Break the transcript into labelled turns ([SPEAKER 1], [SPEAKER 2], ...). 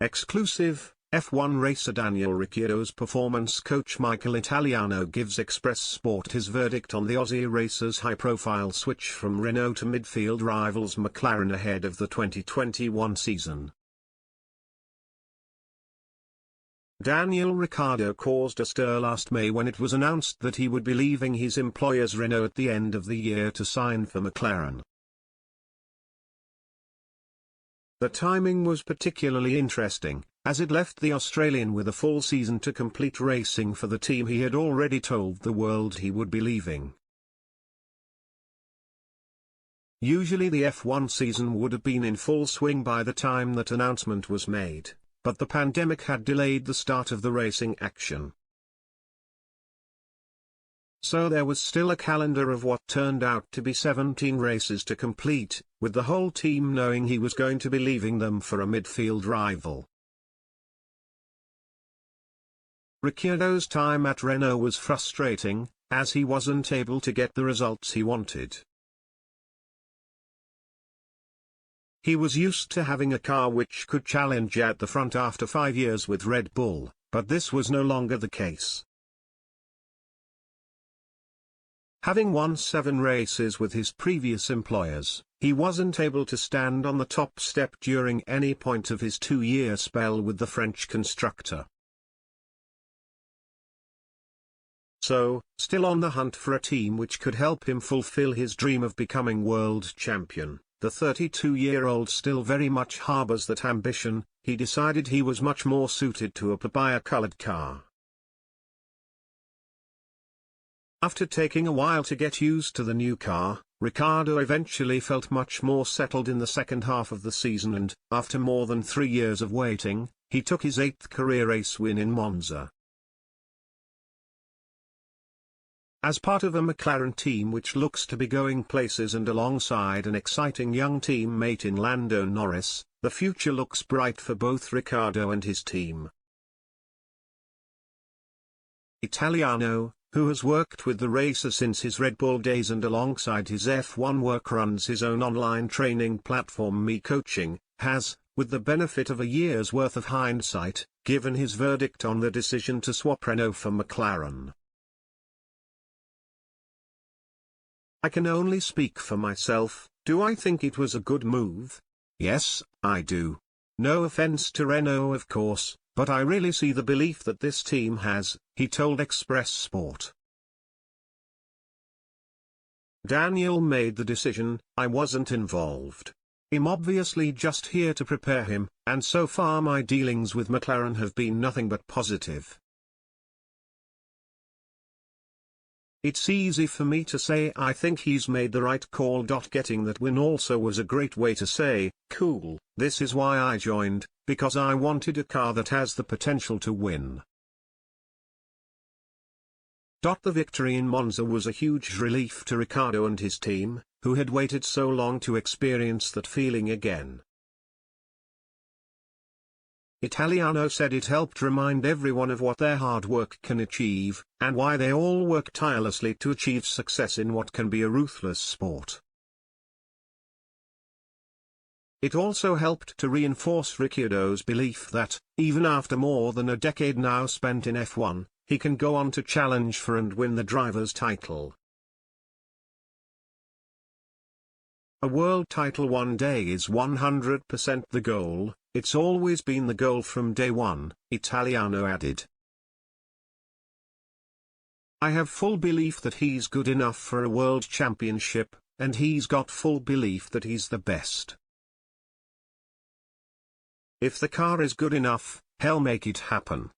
[SPEAKER 1] Exclusive, F1 racer Daniel Ricciardo's performance coach Michael Italiano gives Express Sport his verdict on the Aussie racer's high-profile switch from Renault to midfield rivals McLaren ahead of the 2021 season. Daniel Ricciardo caused a stir last May when it was announced that he would be leaving his employer's Renault at the end of the year to sign for McLaren. The timing was particularly interesting, as it left the Australian with a full season to complete racing for the team he had already told the world he would be leaving. Usually the F1 season would have been in full swing by the time that announcement was made, but the pandemic had delayed the start of the racing action. So there was still a calendar of what turned out to be 17 races to complete, with the whole team knowing he was going to be leaving them for a midfield rival. Ricciardo's time at Renault was frustrating, as he wasn't able to get the results he wanted. He was used to having a car which could challenge at the front after 5 years with Red Bull, but this was no longer the case. Having won 7 races with his previous employers, he wasn't able to stand on the top step during any point of his 2-year spell with the French constructor. So, still on the hunt for a team which could help him fulfill his dream of becoming world champion, the 32-year-old still very much harbors that ambition. He decided he was much more suited to a papaya-colored car. After taking a while to get used to the new car, Ricciardo eventually felt much more settled in the second half of the season and, after more than 3 years of waiting, he took his 8th career race win in Monza. As part of a McLaren team which looks to be going places and alongside an exciting young teammate in Lando Norris, the future looks bright for both Ricciardo and his team. Italiano, who has worked with the racer since his Red Bull days and alongside his F1 work runs his own online training platform Me Coaching, has, with the benefit of a year's worth of hindsight, given his verdict on the decision to swap Renault for McLaren. I can only speak for myself. Do I think it was a good move? Yes, I do. No offense to Renault of course, but I really see the belief that this team has, he told Express Sport. Daniel made the decision, I wasn't involved. I'm obviously just here to prepare him, and so far my dealings with McLaren have been nothing but positive. It's easy for me to say I think he's made the right call. Getting that win also was a great way to say, cool, this is why I joined, because I wanted a car that has the potential to win. The victory in Monza was a huge relief to Ricciardo and his team, who had waited so long to experience that feeling again. Italiano said it helped remind everyone of what their hard work can achieve, and why they all work tirelessly to achieve success in what can be a ruthless sport. It also helped to reinforce Ricciardo's belief that, even after more than a decade now spent in F1, he can go on to challenge for and win the driver's title. A world title one day is 100% the goal. It's always been the goal from day one, Italiano added. I have full belief that he's good enough for a world championship, and he's got full belief that he's the best. If the car is good enough, he'll make it happen.